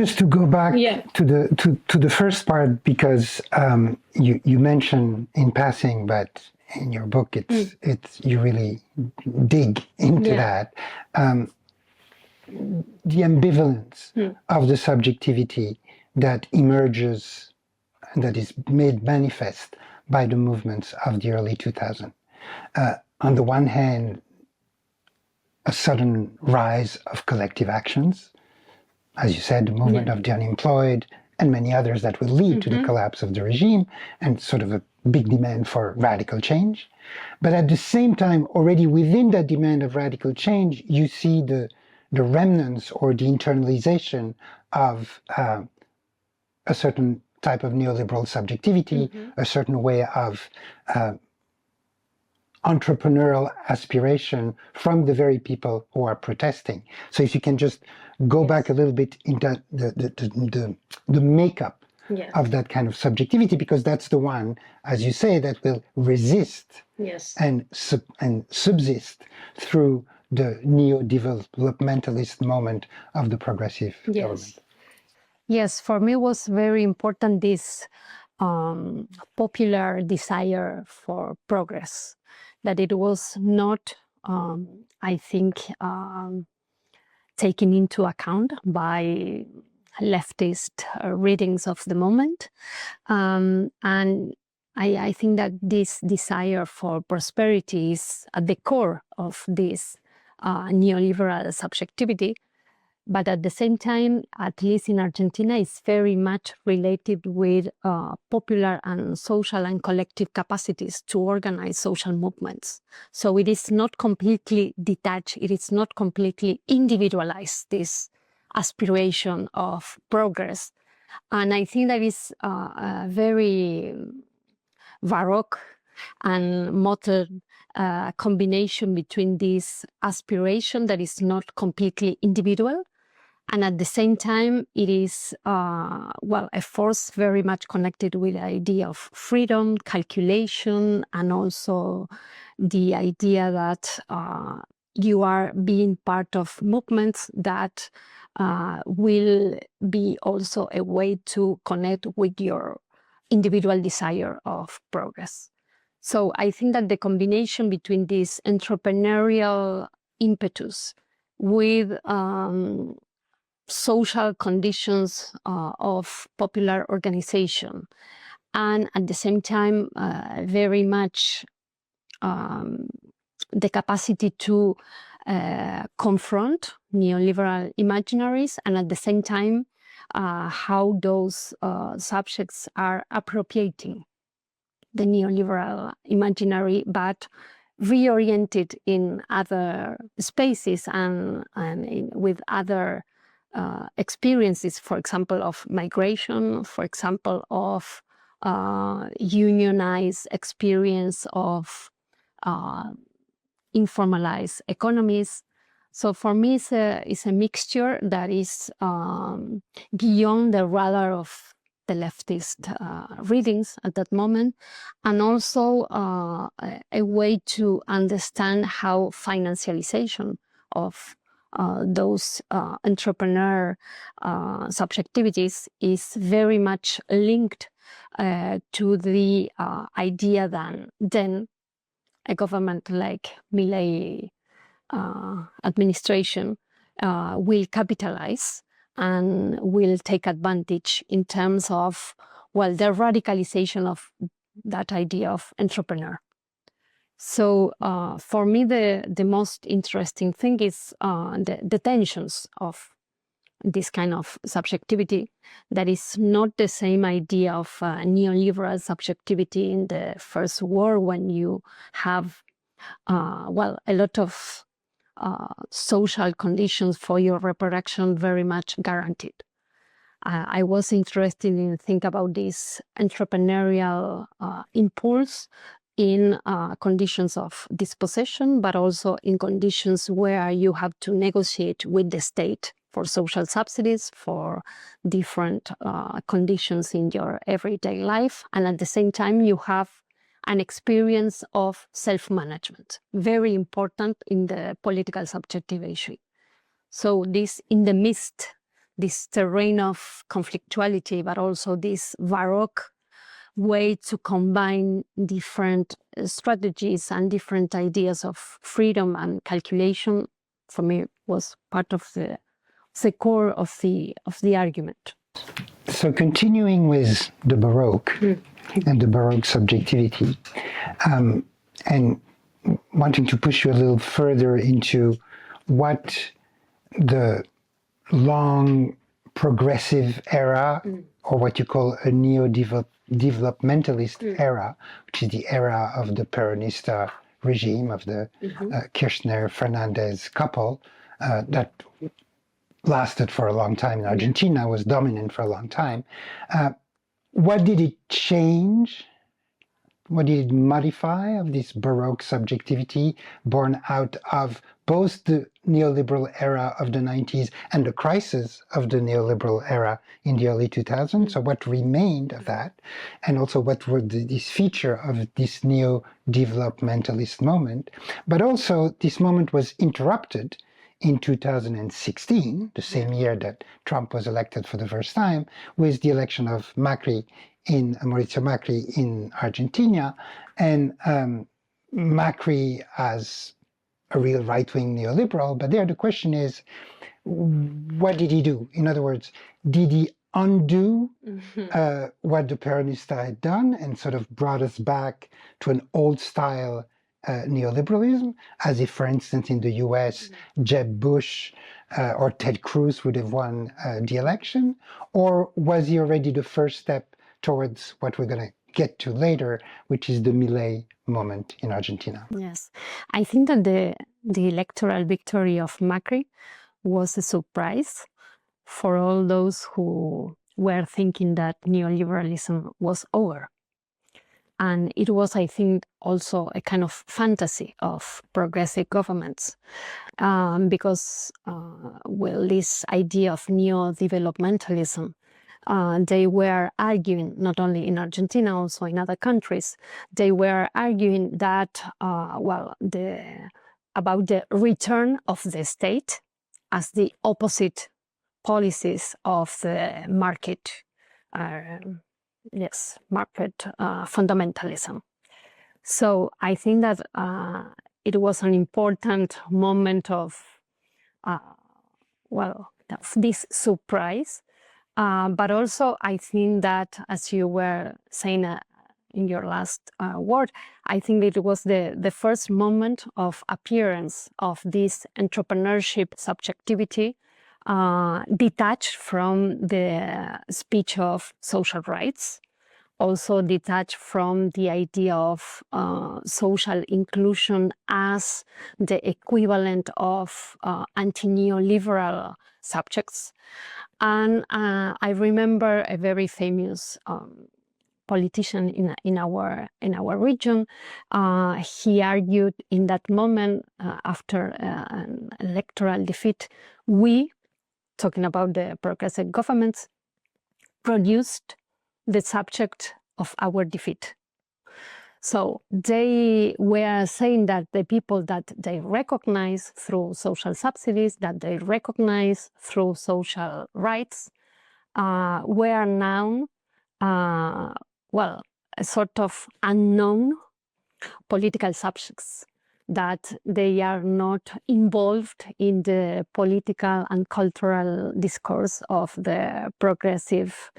just to go back to the first part, because you mentioned in passing, but in your book it's you really dig into that. The ambivalence of the subjectivity that emerges and that is made manifest by the movements of the early 2000s. On the one hand, a sudden rise of collective actions, as you said, the movement of the unemployed and many others that will lead to the collapse of the regime, and sort of a big demand for radical change. But at the same time, already within that demand of radical change, you see the remnants or the internalization of a certain type of neoliberal subjectivity, a certain way of entrepreneurial aspiration from the very people who are protesting. So if you can just go back a little bit into the makeup of that kind of subjectivity, because that's the one, as you say, that will resist and subsist through the neo-developmentalist moment of the progressive government. Yes, for me it was very important this popular desire for progress, that it was not, I think, taken into account by leftist readings of the moment. And I think that this desire for prosperity is at the core of this neoliberal subjectivity. But at the same time, at least in Argentina, it's very much related with popular and social and collective capacities to organize social movements. So it is not completely detached, it is not completely individualized, this aspiration of progress. And I think that is a very baroque and modern combination between this aspiration that is not completely individual, and at the same time, it is, a force very much connected with the idea of freedom, calculation, and also the idea that you are being part of movements that will be also a way to connect with your individual desire of progress. So I think that the combination between this entrepreneurial impetus with social conditions of popular organization, and at the same time very much the capacity to confront neoliberal imaginaries, and at the same time how those subjects are appropriating the neoliberal imaginary, but reoriented in other spaces and with other experiences, for example, of migration, for example, of unionized experience of informalized economies. So for me, it's a mixture that is beyond the radar of the leftist readings at that moment, and also a way to understand how financialization of those entrepreneur subjectivities is very much linked to the idea that then a government like Milei administration will capitalize and will take advantage in terms of, the radicalization of that idea of entrepreneur. So for me, the most interesting thing is the tensions of this kind of subjectivity that is not the same idea of neoliberal subjectivity in the First War, when you have, a lot of social conditions for your reproduction very much guaranteed. I was interested in think about this entrepreneurial impulse in conditions of dispossession, but also in conditions where you have to negotiate with the state for social subsidies, for different conditions in your everyday life. And at the same time, you have an experience of self-management, very important in the political subjectivation. So this, in the midst this terrain of conflictuality, but also this baroque way to combine different strategies and different ideas of freedom and calculation, for me, was part of the core of the argument. So continuing with the Baroque and the Baroque subjectivity, and wanting to push you a little further into what the long progressive era, or what you call a neo-developmentalist era, which is the era of the Peronista regime, of the Kirchner-Fernandez couple, that lasted for a long time in Argentina, was dominant for a long time. What did it change? What did it modify of this Baroque subjectivity born out of both the neoliberal era of the 90s and the crisis of the neoliberal era in the early 2000s? So what remained of that? And also what were this feature of this neo-developmentalist moment? But also this moment was interrupted in 2016, the same year that Trump was elected for the first time, with the election of Mauricio Macri in Argentina, and Macri as a real right-wing neoliberal. But there the question is, what did he do? In other words, did he undo what the Peronista had done and sort of brought us back to an old-style neoliberalism, as if, for instance, in the US, Jeb Bush or Ted Cruz would have won the election? Or was he already the first step towards what we're going to get to later, which is the Milei moment in Argentina? Yes, I think that the electoral victory of Macri was a surprise for all those who were thinking that neoliberalism was over. And it was, I think, also a kind of fantasy of progressive governments, because, well, this idea of neo-developmentalism, they were arguing, not only in Argentina, also in other countries, they were arguing that, about the return of the state as the opposite policies of the market. Market fundamentalism. So I think that it was an important moment of this surprise. But also I think that, as you were saying in your last word, I think it was the first moment of appearance of this entrepreneurship subjectivity, detached from the speech of social rights, also detached from the idea of social inclusion as the equivalent of anti-neoliberal subjects. And I remember a very famous politician in our region. He argued in that moment, after an electoral defeat, we, talking about the progressive governments, produced the subject of our defeat. So they were saying that the people that they recognize through social subsidies, that they recognize through social rights, were now, a sort of unknown political subjects, that they are not involved in the political and cultural discourse of the progressive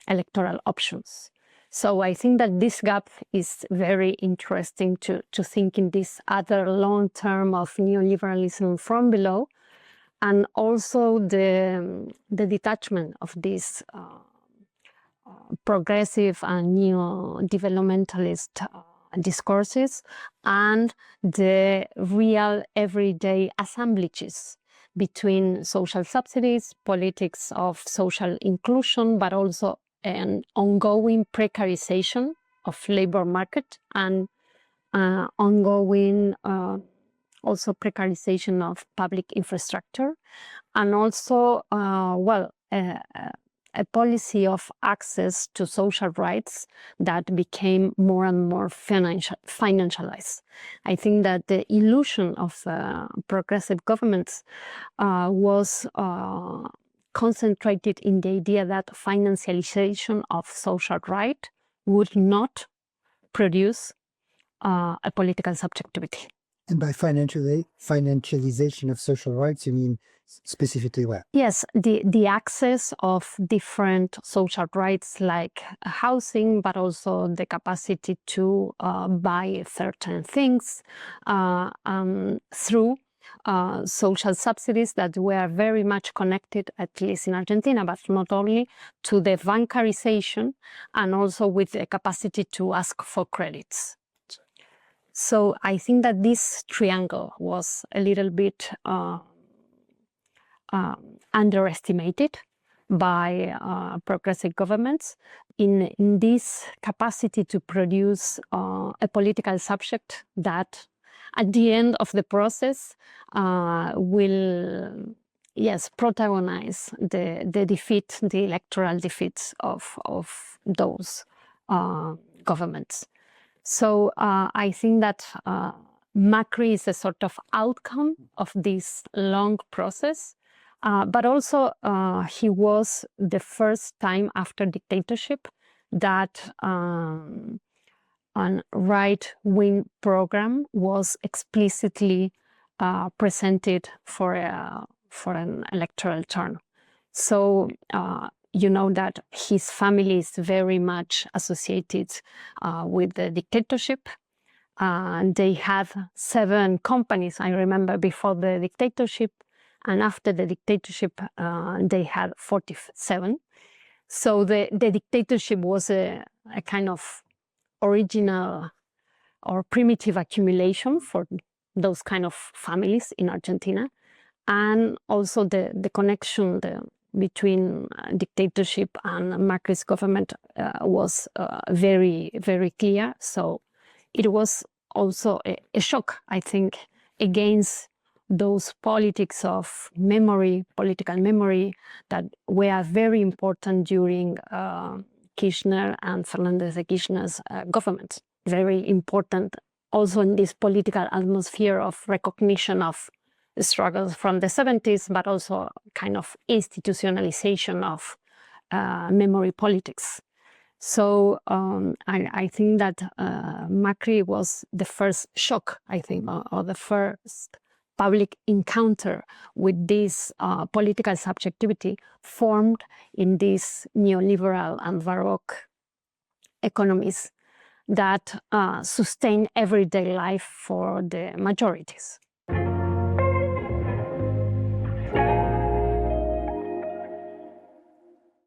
electoral options. So I think that this gap is very interesting to think in this other long term of neoliberalism from below, and also the detachment of these progressive and neo-developmentalist discourses and the real everyday assemblages between social subsidies, politics of social inclusion, but also an ongoing precarization of labor market and ongoing also precarization of public infrastructure, and also a policy of access to social rights that became more and more financialized. I think that the illusion of progressive governments was concentrated in the idea that financialization of social right would not produce a political subjectivity. And by financialization of social rights, you mean specifically what? Yes, the access of different social rights like housing, but also the capacity to buy certain things through social subsidies that were very much connected, at least in Argentina, but not only, to the bancarization and also with the capacity to ask for credits. So I think that this triangle was a little bit underestimated by progressive governments in this capacity to produce a political subject that at the end of the process will, yes, protagonize the defeat, the electoral defeats of those governments. So I think that Macri is a sort of outcome of this long process, but also he was the first time after dictatorship that a right-wing program was explicitly presented for an electoral turn. So you know that his family is very much associated with the dictatorship. They had 7 companies, I remember, before the dictatorship, and after the dictatorship, they had 47. So the dictatorship was a kind of original or primitive accumulation for those kind of families in Argentina. And also the connection between dictatorship and Macri's government was very, very clear. So it was also a shock, I think, against those politics of memory, political memory, that were very important during Kirchner and Fernández de Kirchner's government. Very important also in this political atmosphere of recognition of struggles from the 70s, but also kind of institutionalization of memory politics. So I think that Macri was the first shock, I think, or the first public encounter with this political subjectivity formed in these neoliberal and baroque economies that sustain everyday life for the majorities.